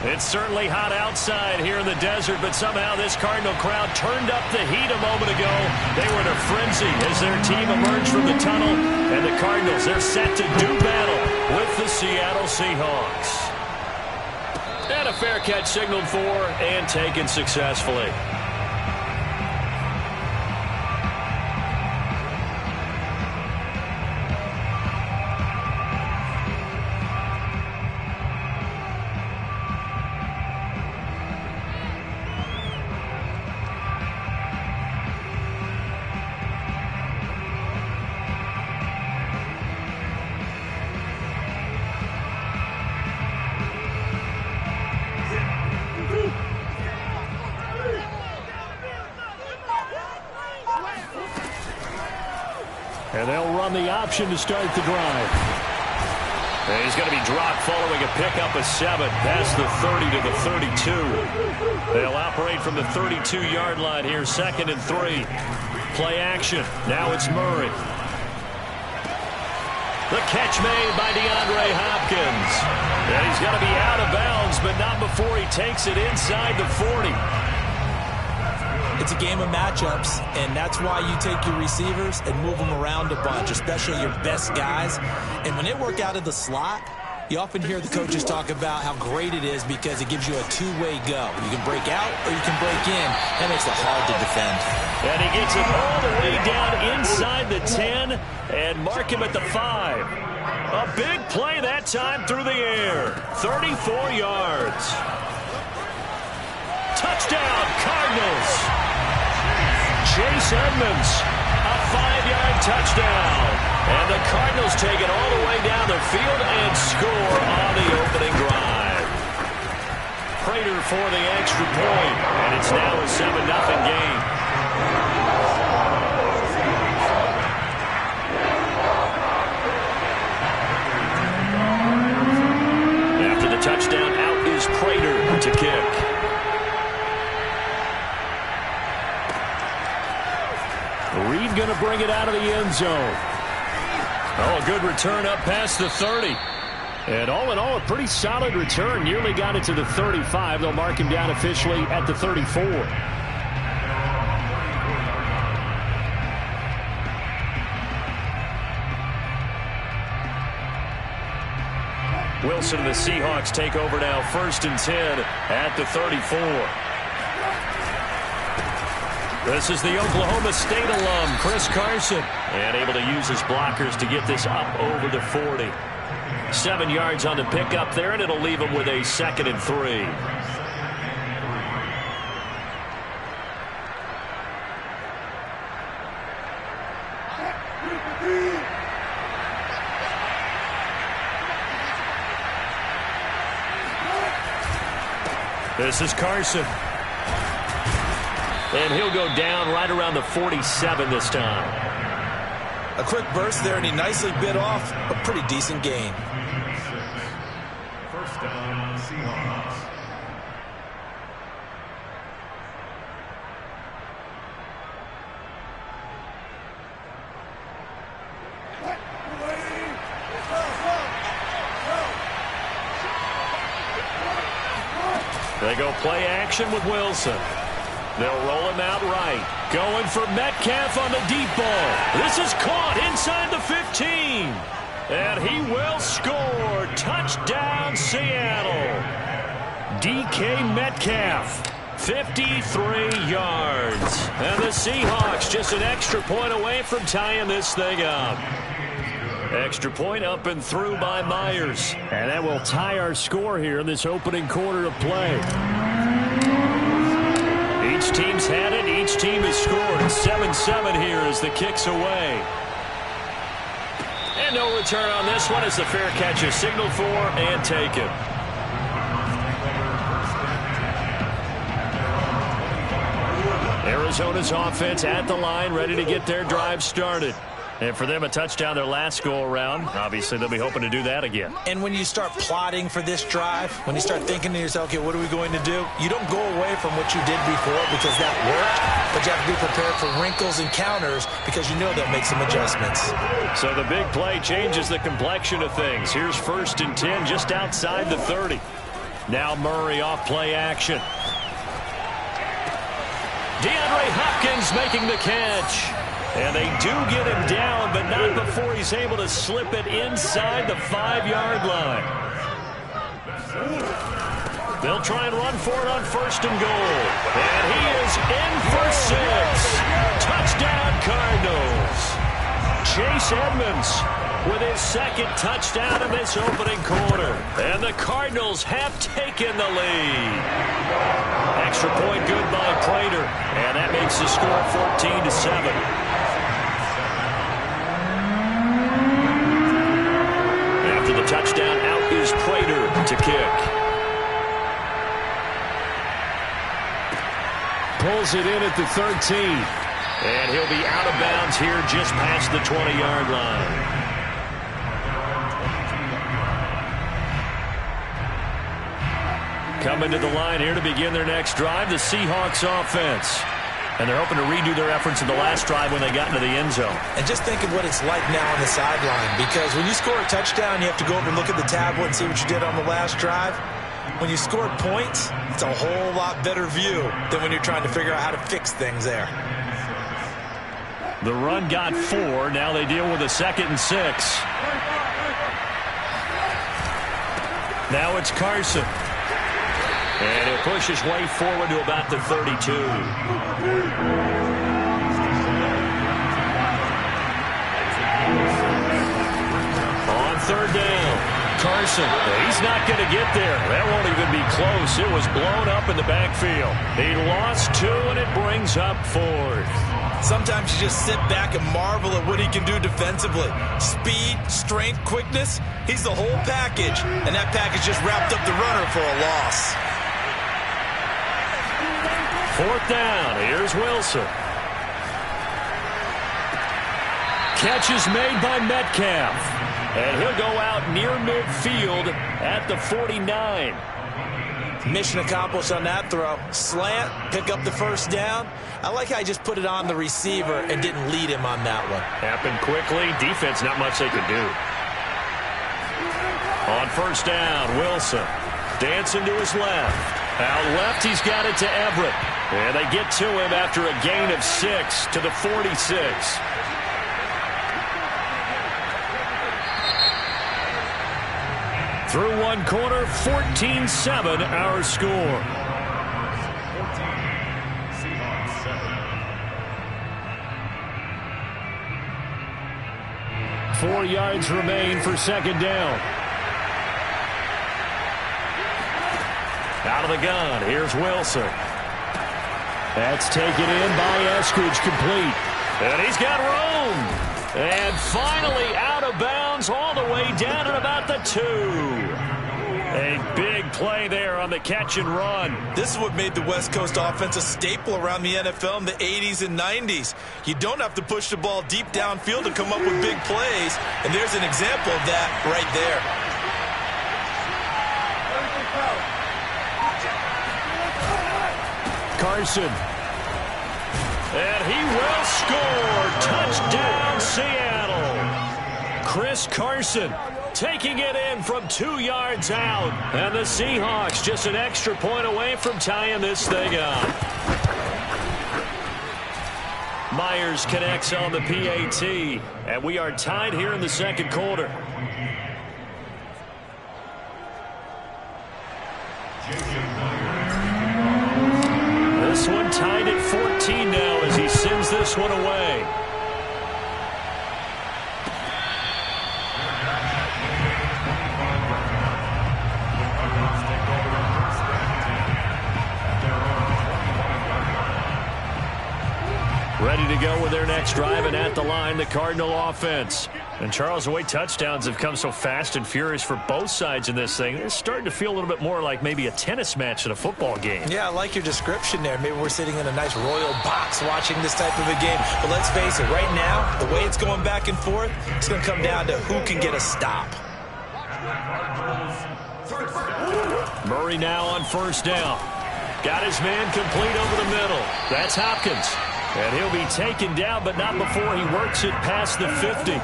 It's certainly hot outside here in the desert, but somehow this Cardinal crowd turned up the heat a moment ago. They were in a frenzy as their team emerged from the tunnel, and the Cardinals, they're set to do battle with the Seattle Seahawks. And a fair catch signaled for and taken successfully. And they'll run the option to start the drive. And he's going to be dropped following a pickup of 7 past the 30 to the 32. They'll operate from the 32-yard line here, 2nd and 3. Play action. Now it's Murray. The catch made by DeAndre Hopkins. And he's going to be out of bounds, but not before he takes it inside the 40. It's a game of matchups, and that's why you take your receivers and move them around a bunch, especially your best guys. And when they work out of the slot, you often hear the coaches talk about how great it is because it gives you a two-way go. You can break out or you can break in. That makes it hard to defend. And he gets it all the way down inside the 10 and mark him at the 5. A big play that time through the air. 34 yards. Touchdown, Cardinals. Chase Edmonds, a 5-yard touchdown. And the Cardinals take it all the way down the field and score on the opening drive. Prater for the extra point, and it's now a 7-0 game. After the touchdown, out is Prater to kick. Reed going to bring it out of the end zone. Oh, a good return up past the 30. And all in all, a pretty solid return. Nearly got it to the 35. They'll mark him down officially at the 34. Wilson and the Seahawks take over now, 1st and 10 at the 34. This is the Oklahoma State alum, Chris Carson, and able to use his blockers to get this up over the 40. 7 yards on the pickup there, and it'll leave him with a 2nd and 3. This is Carson. And he'll go down right around the 47 this time. A quick burst there, and he nicely bit off a pretty decent gain. First down, Seahawks. They go play action with Wilson. They'll roll him out right. Going for Metcalf on the deep ball. This is caught inside the 15. And he will score. Touchdown, Seattle. DK Metcalf, 53 yards. And the Seahawks just an extra point away from tying this thing up. Extra point up and through by Myers. And that will tie our score here in this opening quarter of play. Each team's had it. Each team has scored. 7-7 here as the kick's away. And no return on this one as the fair catch is signaled for and taken. Arizona's offense at the line, ready to get their drive started. And for them, a touchdown their last go-around. Obviously, they'll be hoping to do that again. And when you start plotting for this drive, when you start thinking to yourself, okay, what are we going to do? You don't go away from what you did before because that worked, but you have to be prepared for wrinkles and counters because you know they'll make some adjustments. So the big play changes the complexion of things. Here's 1st and 10 just outside the 30. Now Murray off play action. DeAndre Hopkins making the catch. And they do get him down, but not before he's able to slip it inside the 5-yard line. They'll try and run for it on 1st and goal. And he is in for 6. Touchdown, Cardinals. Chase Edmonds with his 2nd touchdown in this opening quarter. And the Cardinals have taken the lead. Extra point good by Prater. And that makes the score 14-7. After the touchdown, out is Prater to kick. Pulls it in at the 13. And he'll be out of bounds here just past the 20-yard line. Coming to the line here to begin their next drive, the Seahawks offense. And they're hoping to redo their efforts in the last drive when they got into the end zone. And just think of what it's like now on the sideline, because when you score a touchdown, you have to go over and look at the tablet and see what you did on the last drive. When you score points, it's a whole lot better view than when you're trying to figure out how to fix things there. The run got 4. Now they deal with a 2nd and 6. Now it's Carson. And he'll push his way forward to about the 32. On 3rd down, Carson. He's not going to get there. That won't even be close. It was blown up in the backfield. He lost 2, and it brings up 4th. Sometimes you just sit back and marvel at what he can do defensively. Speed, strength, quickness. He's the whole package. And that package just wrapped up the runner for a loss. 4th down. Here's Wilson. Catch is made by Metcalf. And he'll go out near midfield at the 49. Mission accomplished on that throw. Slant, pick up the 1st down. I like how he just put it on the receiver and didn't lead him on that one. Happened quickly. Defense, not much they could do. On 1st down, Wilson. Dancing to his left. Out left, he's got it to Everett. And they get to him after a gain of 6 to the 46. Through one quarter, 14-7 our score. 4 yards remain for 2nd down. Out of the gun, here's Wilson. That's taken in by Eskridge, complete. And he's got room. And finally out of bounds all the way down at about the 2. A big play there on the catch and run. This is what made the West Coast offense a staple around the NFL in the 80s and 90s. You don't have to push the ball deep downfield to come up with big plays, and there's an example of that right there. Carson. And he will score. Touchdown, Seattle. Chris Carson taking it in from 2 yards out. And the Seahawks just an extra point away from tying this thing up. Myers connects on the PAT. And we are tied here in the 2nd quarter. This one tied at 14 now as he sends this one away. Ready to go with their next drive, and at the line, the Cardinal offense. And Charles, the way touchdowns have come so fast and furious for both sides in this thing, it's starting to feel a little bit more like maybe a tennis match than a football game. Yeah, I like your description there. Maybe we're sitting in a nice royal box watching this type of a game. But let's face it, right now, the way it's going back and forth, it's going to come down to who can get a stop. Murray now on 1st down. Got his man complete over the middle. That's Hopkins. And he'll be taken down, but not before he works it past the 50.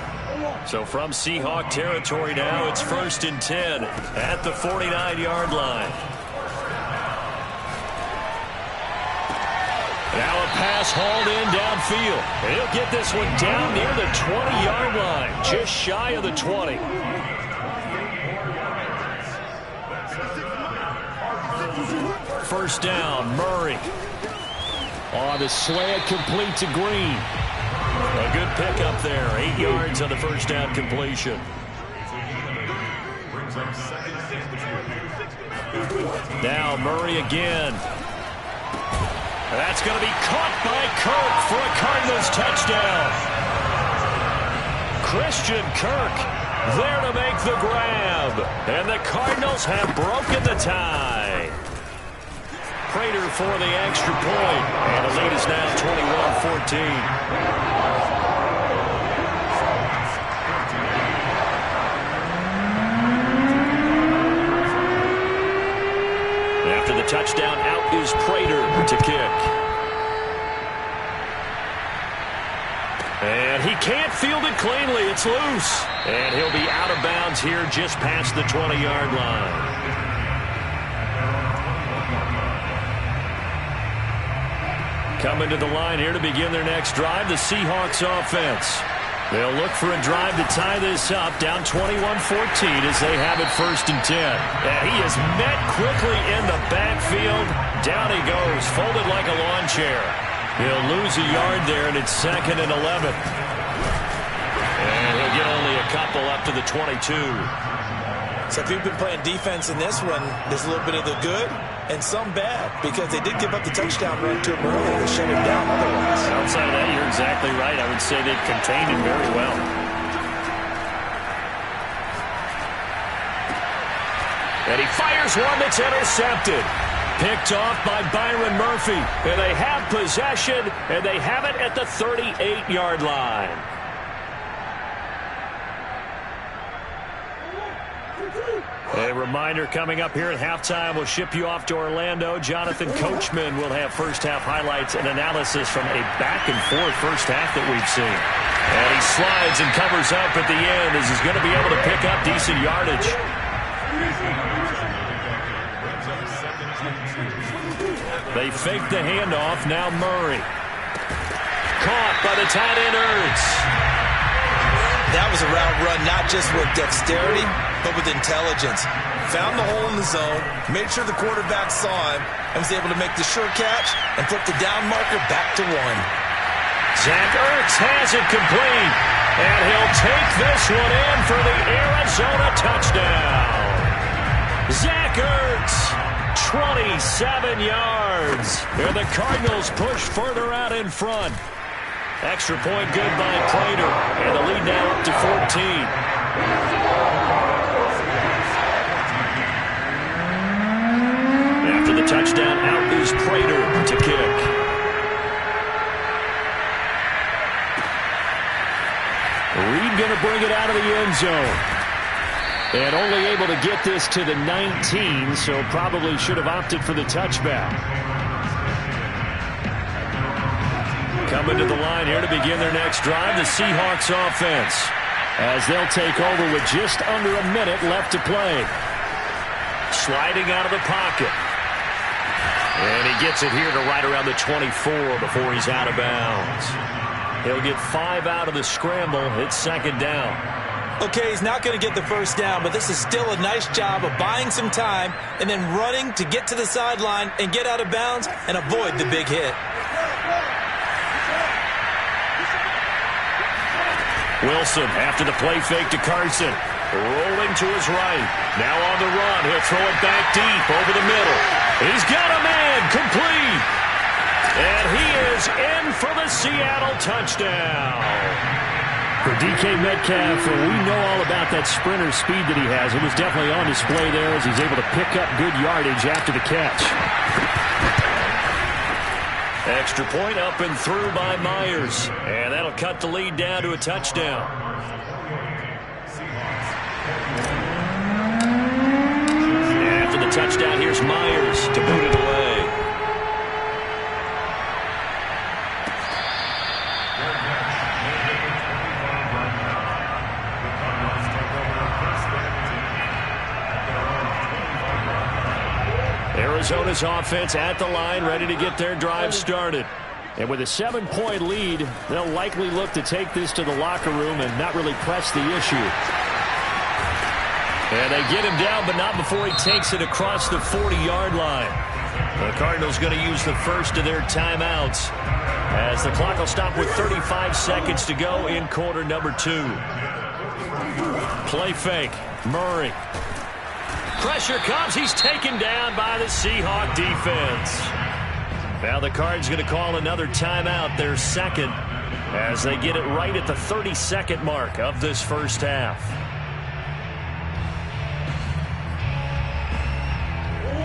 So from Seahawk territory now, it's 1st and 10 at the 49-yard line. Now a pass hauled in downfield. And he'll get this one down near the 20-yard line, just shy of the 20. First down, Murray. On the slant, complete to Green. A good pickup there. 8 yards on the first down completion. Now Murray again. That's going to be caught by Kirk for a Cardinals touchdown. Christian Kirk there to make the grab. And the Cardinals have broken the tie. Prater for the extra point. And the lead is now 21-14. After the touchdown, out is Prater to kick. And he can't field it cleanly. It's loose. And he'll be out of bounds here just past the 20-yard line. Coming to the line here to begin their next drive, the Seahawks offense. They'll look for a drive to tie this up, down 21-14 as they have it 1st and 10. And he is met quickly in the backfield. Down he goes, folded like a lawn chair. He'll lose a yard there, and it's 2nd and 11. And he'll get only a couple up to the 22. So if you've been playing defense in this one, there's a little bit of the good and some bad, because they did give up the touchdown run to him earlier to shut him down otherwise. Outside of that, you're exactly right. I would say they've contained him very well. And he fires one that's intercepted. Picked off by Byron Murphy. And they have possession, and they have it at the 38-yard line. A reminder coming up here at halftime, we'll ship you off to Orlando. Jonathan Coachman will have first-half highlights and analysis from a back-and-forth first half that we've seen. And he slides and covers up at the end as he's going to be able to pick up decent yardage. They fake the handoff. Now Murray. Caught by the tight end Ertz. That was a route run, not just with dexterity, but with intelligence. Found the hole in the zone, made sure the quarterback saw him, and was able to make the sure catch and flip the down marker back to 1. Zach Ertz has it complete, and he'll take this one in for the Arizona touchdown. Zach Ertz, 27 yards, and the Cardinals push further out in front. Extra point good by Prater, and the lead now up to 14. After the touchdown, out is Prater to kick. Reed going to bring it out of the end zone. And only able to get this to the 19, so probably should have opted for the touchback. Coming to the line here to begin their next drive, the Seahawks offense, as they'll take over with just under a minute left to play. Sliding out of the pocket. And he gets it here to right around the 24 before he's out of bounds. He'll get 5 out of the scramble. It's 2nd down. Okay, he's not going to get the first down, but this is still a nice job of buying some time and then running to get to the sideline and get out of bounds and avoid the big hit. Wilson after the play fake to Carson. Rolling to his right. Now on the run. He'll throw it back deep over the middle. He's got a man complete. And he is in for the Seattle touchdown. For DK Metcalf, we know all about that sprinter speed that he has. It was definitely on display there as he's able to pick up good yardage after the catch. Extra point up and through by Myers. And that'll cut the lead down to a touchdown. After the touchdown, here's Myers to boot it away. Arizona's offense at the line, ready to get their drive started. And with a 7-point lead, they'll likely look to take this to the locker room and not really press the issue. And they get him down, but not before he takes it across the 40-yard line. The Cardinals going to use the first of their timeouts as the clock will stop with 35 seconds to go in quarter number 2. Play fake. Murray. Pressure comes. He's taken down by the Seahawk defense. Now the Cards going to call another timeout, their second, as they get it right at the 30-second mark of this first half.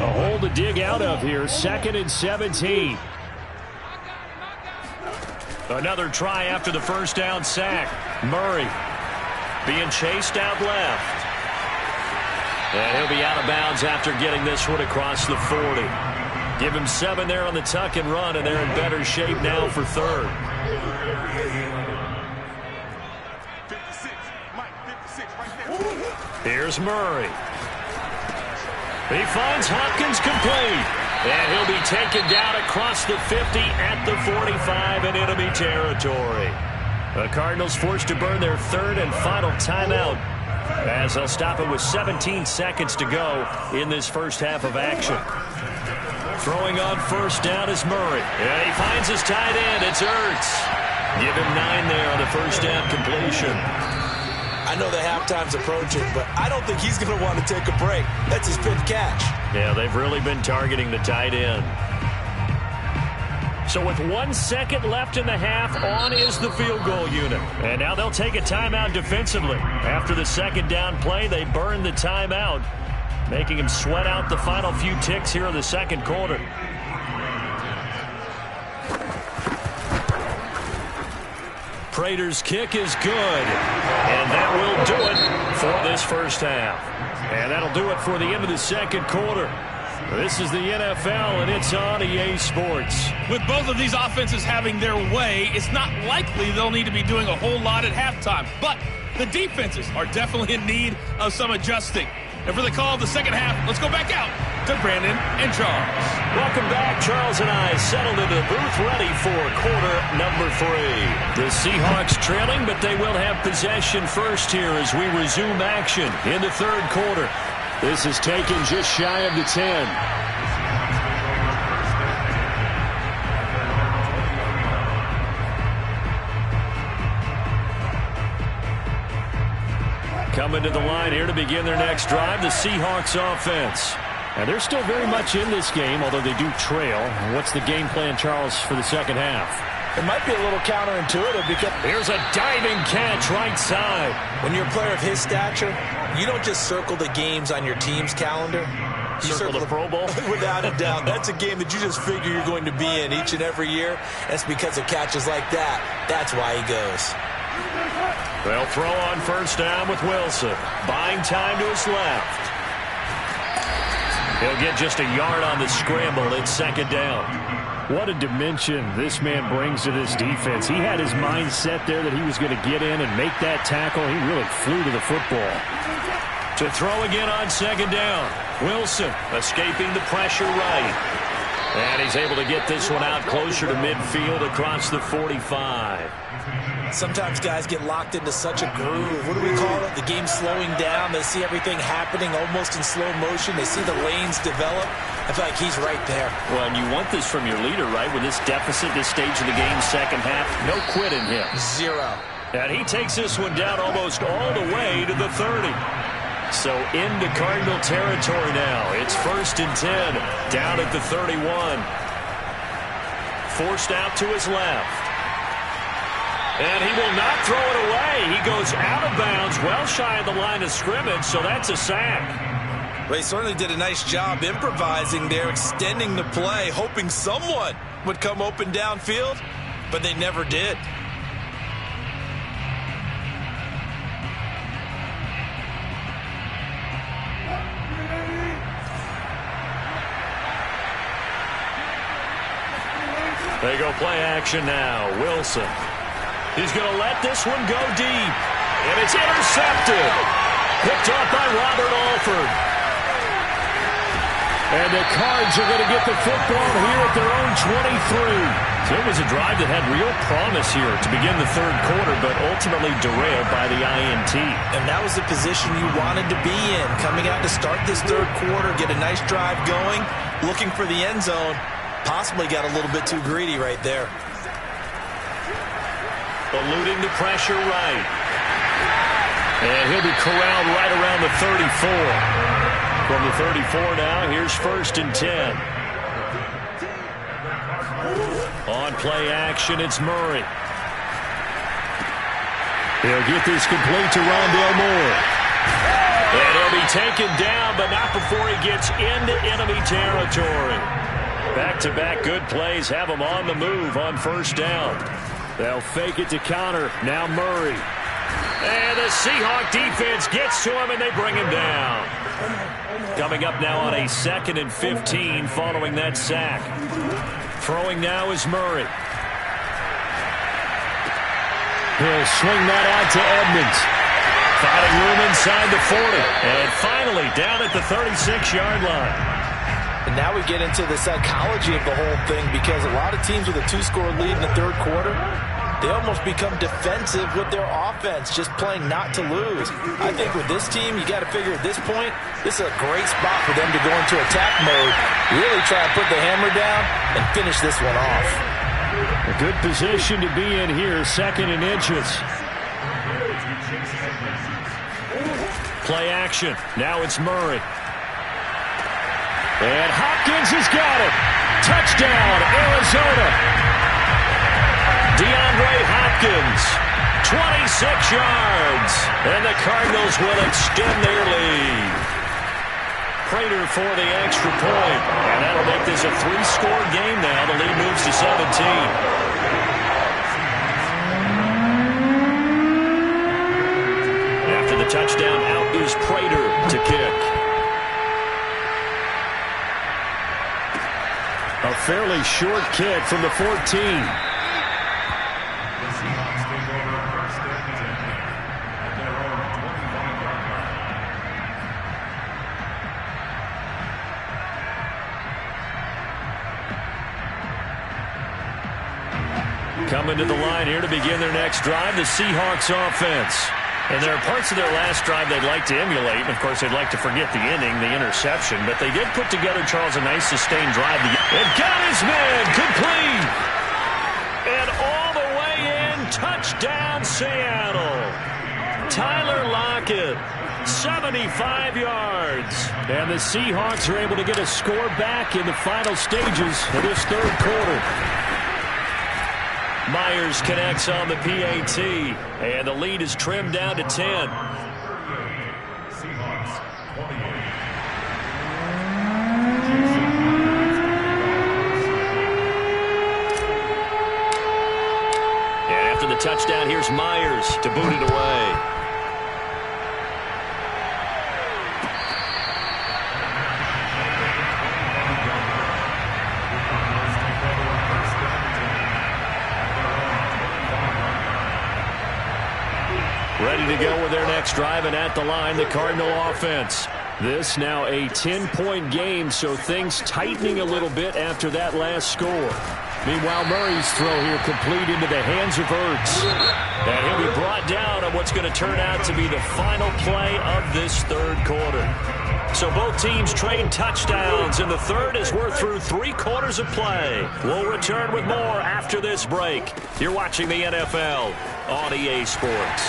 A hole to dig out of here, 2nd and 17. Another try after the first down sack. Murray being chased out left. And he'll be out of bounds after getting this one across the 40. Give him 7 there on the tuck and run, and they're in better shape now for third. 56, Mike, 56 right there. Here's Murray. He finds Hopkins complete. And he'll be taken down across the 50 at the 45 in enemy territory. The Cardinals forced to burn their third and final timeout as they'll stop it with 17 seconds to go in this first half of action. Throwing on first down is Murray. And he finds his tight end. It's Ertz. Give him 9 there on the first down completion. I know the halftime's approaching, but I don't think he's going to want to take a break. That's his 5th catch. Yeah, they've really been targeting the tight end. So with 1 second left in the half, on is the field goal unit. And now they'll take a timeout defensively. After the second down play, they burn the timeout, making him sweat out the final few ticks here in the second quarter. Prater's kick is good. And that will do it for this first half. And that'll do it for the end of the second quarter. This is the NFL, and it's on EA Sports. With both of these offenses having their way, it's not likely they'll need to be doing a whole lot at halftime. But the defenses are definitely in need of some adjusting. And for the call of the second half, let's go back out to Brandon and Charles. Welcome back. Charles and I settled into the booth ready for quarter number 3. The Seahawks trailing, but they will have possession first here as we resume action in the third quarter. This is taken just shy of the 10. Coming to the line here to begin their next drive, the Seahawks offense. And they're still very much in this game, although they do trail. What's the game plan, Charles, for the second half? It might be a little counterintuitive because here's a diving catch right side. When you're a player of his stature, you don't just circle the games on your team's calendar. You circle the Pro Bowl? Without a doubt. That's a game that you just figure you're going to be in each and every year. That's because of catches like that. That's why he goes. They'll throw on first down with Wilson. Buying time to his left. He'll get just a yard on the scramble. It's second down. What a dimension this man brings to this defense. He had his mind set there that he was going to get in and make that tackle. He really flew to the football. To throw again on second down. Wilson escaping the pressure right. And he's able to get this one out closer to midfield across the 45. Sometimes guys get locked into such a groove. What do we call it? The game's slowing down. They see everything happening almost in slow motion. They see the lanes develop. I feel like he's right there. Well, and you want this from your leader, right? With this deficit, this stage of the game, second half, no quit in him. 0. And he takes this one down almost all the way to the 30. So into Cardinal territory now. It's 1st and 10, down at the 31. Forced out to his left. And he will not throw it away. He goes out of bounds, well shy of the line of scrimmage, so that's a sack. Well, he certainly did a nice job improvising there, extending the play, hoping someone would come open downfield, but they never did. They go play action now. Wilson. He's going to let this one go deep. And it's intercepted. Picked off by Robert Alford. And the Cards are going to get the football here at their own 23. So it was a drive that had real promise here to begin the third quarter, but ultimately derailed by the INT. And that was the position you wanted to be in. Coming out to start this third quarter, get a nice drive going, looking for the end zone. Possibly got a little bit too greedy right there. Eluding the pressure right. And he'll be corralled right around the 34. From the 34 now, here's 1st and 10. On play action, it's Murray. He'll get this complete to Rondale Moore. And he'll be taken down, but not before he gets into enemy territory. Back-to-back good plays have him on the move on 1st down. They'll fake it to counter. Now Murray. And the Seahawk defense gets to him, and they bring him down. Coming up now on a 2nd and 15 following that sack. Throwing now is Murray. He'll swing that out to Edmonds. Finding room inside the 40. And finally down at the 36-yard line. And now we get into the psychology of the whole thing, because a lot of teams with a 2-score lead in the third quarter, they almost become defensive with their offense, just playing not to lose. I think with this team, you got to figure at this point, this is a great spot for them to go into attack mode, really try to put the hammer down and finish this one off. A good position to be in here, 2nd and inches. Play action. Now it's Murray. And Hopkins has got it. Touchdown, Arizona. DeAndre Hopkins, 26 yards, and the Cardinals will extend their lead. Prater for the extra point, and that'll make this a 3-score game now. The lead moves to 17. After the touchdown, out is Prater to kick. A fairly short kick from the 14. Coming to the line here to begin their next drive, the Seahawks offense. And there are parts of their last drive they'd like to emulate. And, of course, they'd like to forget the ending, the interception. But they did put together, Charles, a nice sustained drive. And got his man complete. And all the way in, touchdown Seattle. Tyler Lockett, 75 yards. And the Seahawks are able to get a score back in the final stages of this third quarter. Myers connects on the PAT, and the lead is trimmed down to 10. And after the touchdown, here's Myers to boot it away. Ready to go with their next drive, and at the line, the Cardinal offense. This now a 10-point game, so things tightening a little bit after that last score. Meanwhile, Murray's throw here complete into the hands of Ertz. And he'll be brought down on what's going to turn out to be the final play of this third quarter. So both teams trade touchdowns, and the third as we're through 3 quarters of play. We'll return with more after this break. You're watching the NFL on EA Sports.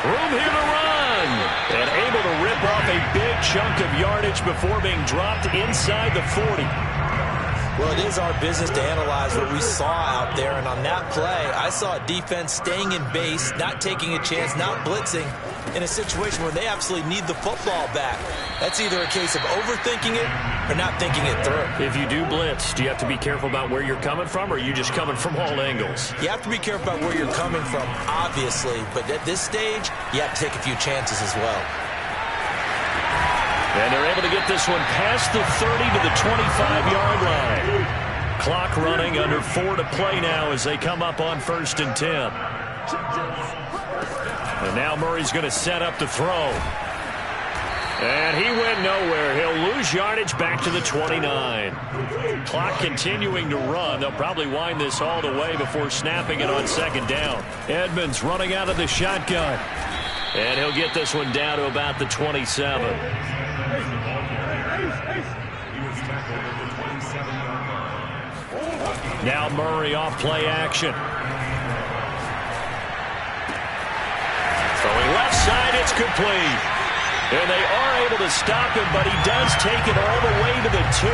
Room here to run. And able to rip off a big chunk of yardage before being dropped inside the 40. Well, it is our business to analyze what we saw out there, and on that play, I saw a defense staying in base, not taking a chance, not blitzing, in a situation where they absolutely need the football back. That's either a case of overthinking it or not thinking it through. If you do blitz, do you have to be careful about where you're coming from, or are you just coming from all angles? You have to be careful about where you're coming from, obviously, but at this stage, you have to take a few chances as well. And they're able to get this one past the 30 to the 25-yard line. Clock running, under 4 to play now as they come up on 1st and 10. And now Murray's going to set up to throw. And he went nowhere. He'll lose yardage back to the 29. Clock continuing to run. They'll probably wind this all the way before snapping it on second down. Edmonds running out of the shotgun. And he'll get this one down to about the 27. Now Murray off play action. Throwing left side, it's complete. And they are able to stop him, but he does take it all the way to the 2.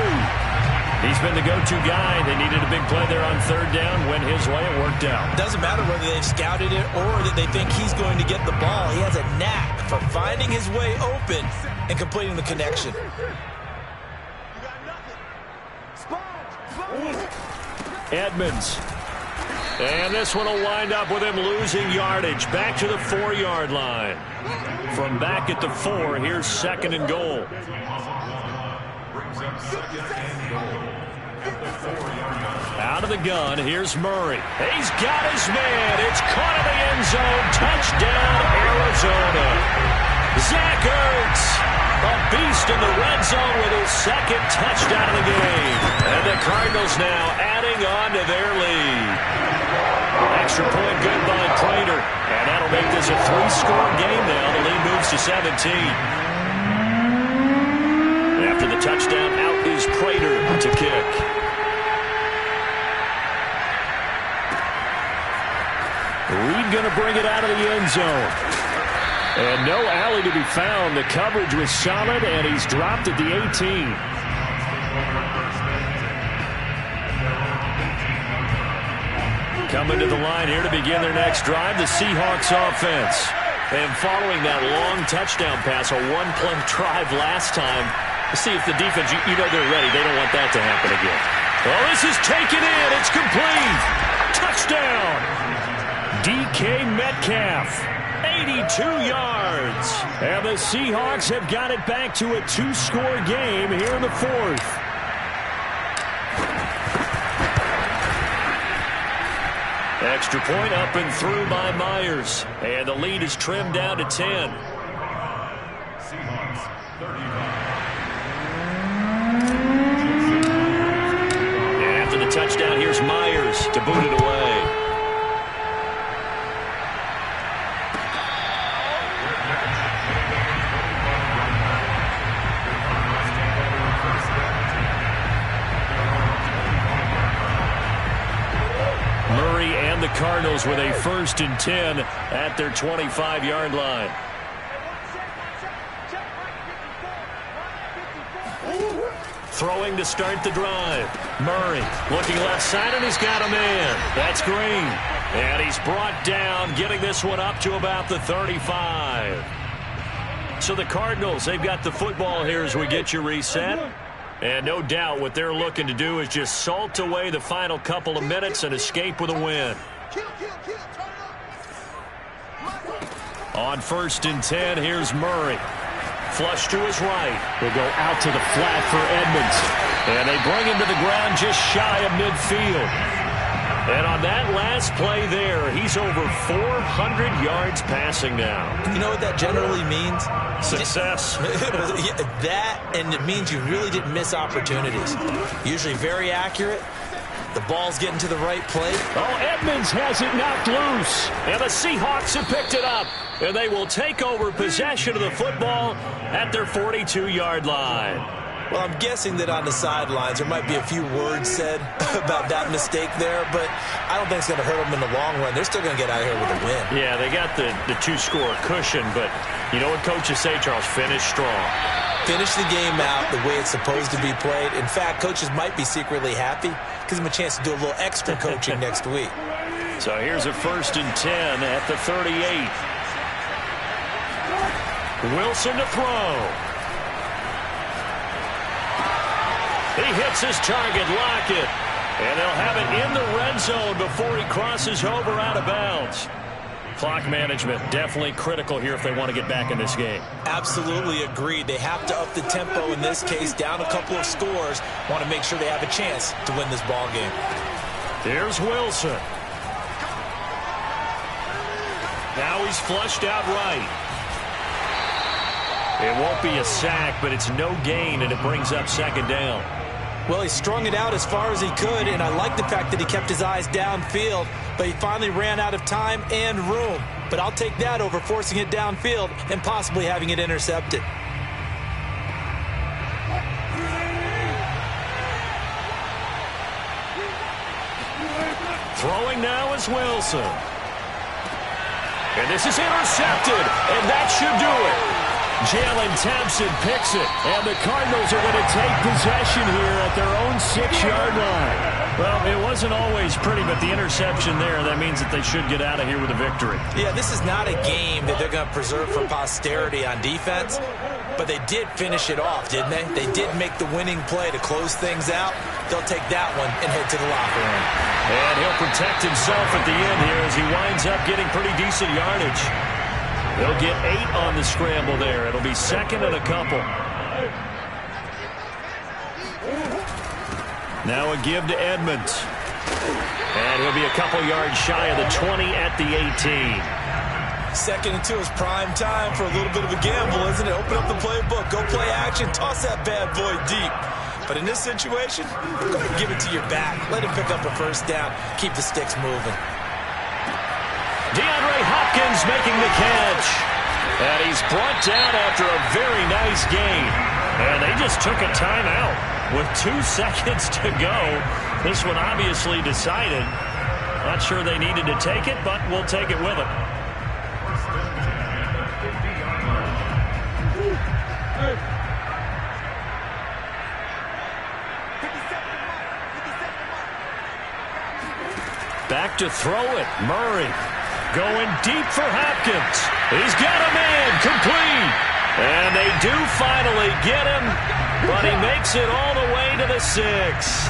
He's been the go-to guy. They needed a big play there on third down. Went his way. It worked out. Doesn't matter whether they've scouted it or that they think he's going to get the ball. He has a knack for finding his way open and completing the connection. Edmonds. And this one will wind up with him losing yardage. Back to the 4-yard line. From back at the 4, here's second and goal. Out of the gun, here's Murray. He's got his man. It's caught in the end zone. Touchdown, Arizona. Zach Ertz, a beast in the red zone with his second touchdown of the game. And the Cardinals now adding on to their lead. Extra point good by Prater. And that'll make this a 3-score game now. The lead moves to 17. After the touchdown, out is Prater to kick. Reed going to bring it out of the end zone. And no alley to be found. The coverage was solid, and he's dropped at the 18. Coming to the line here to begin their next drive, the Seahawks offense. And following that long touchdown pass, a one-play drive last time, see if the defense, you know they're ready. They don't want that to happen again. Oh, this is taken in. It's complete. Touchdown. DK Metcalf, 82 yards. And the Seahawks have got it back to a 2-score game here in the 4th. Extra point up and through by Myers. And the lead is trimmed down to 10. And after the touchdown, here's Myers to boot it away. The Cardinals with a 1st and 10 at their 25-yard line. Throwing to start the drive. Murray looking left side, and he's got a man. That's Green. And he's brought down, getting this one up to about the 35. So the Cardinals, they've got the football here as we get you reset. And no doubt what they're looking to do is just salt away the final couple of minutes and escape with a win. On 1st and 10, here's Murray. Flush to his right. Will go out to the flat for Edmonds. And they bring him to the ground just shy of midfield. And on that last play there, he's over 400 yards passing now. You know what that generally means? Success. That, and it means you really didn't miss opportunities. Usually very accurate. The ball's getting to the right plate. Oh, Edmonds has it knocked loose. And the Seahawks have picked it up. And they will take over possession of the football at their 42-yard line. Well, I'm guessing that on the sidelines there might be a few words said about that mistake there, but I don't think it's going to hurt them in the long run. They're still going to get out of here with a win. Yeah, they got the 2-score cushion, but you know what coaches say, Charles? Finish strong. Finish the game out the way it's supposed to be played. In fact, coaches might be secretly happy. Gives them a chance to do a little extra coaching next week. So here's a 1st and 10 at the 38. Wilson to throw. He hits his target, Lockett. And they'll have it in the red zone before he crosses over out of bounds. Clock management definitely critical here if they want to get back in this game. Absolutely agreed. They have to up the tempo in this case, down a couple of scores. Want to make sure they have a chance to win this ball game. Here's Wilson. Now he's flushed out right. It won't be a sack, but it's no gain, and it brings up second down. Well, he strung it out as far as he could, and I like the fact that he kept his eyes downfield, but he finally ran out of time and room. But I'll take that over forcing it downfield and possibly having it intercepted. Throwing now is Wilson. And this is intercepted, and that should do it. Jalen Thompson picks it, and the Cardinals are going to take possession here at their own 6-yard line. Well, it wasn't always pretty, but the interception there, that means that they should get out of here with a victory. Yeah, this is not a game that they're going to preserve for posterity on defense, but they did finish it off, didn't they? They did make the winning play to close things out. They'll take that one and head to the locker room. And he'll protect himself at the end here as he winds up getting pretty decent yardage. They'll get 8 on the scramble there. It'll be second and a couple. Now a give to Edmonds. And he'll be a couple yards shy of the 20 at the 18. Second and 2 is prime time for a little bit of a gamble, isn't it? Open up the playbook, go play action, toss that bad boy deep. But in this situation, go ahead and give it to your back. Let him pick up a first down. Keep the sticks moving. DeAndre Hopkins making the catch. And he's brought down after a very nice gain. And they just took a timeout with 2 seconds to go. This one obviously decided. Not sure they needed to take it, but we'll take it with them. Back to throw it. Murray going deep for Hopkins. He's got a man complete. And they do finally get him, but he makes it all the way to the 6.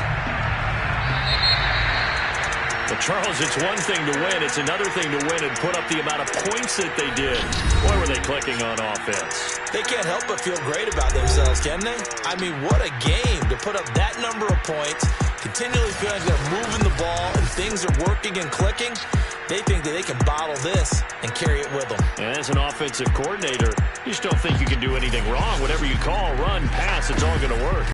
But Charles, it's one thing to win. It's another thing to win and put up the amount of points that they did. Boy, were they clicking on offense. They can't help but feel great about themselves, can they? I mean, what a game to put up that number of points, continually feeling like they're moving the ball and things are working and clicking. They think that they can bottle this and carry it with them. And as an offensive coordinator, you just don't think you can do anything wrong. Whatever you call, run, pass, it's all going to work.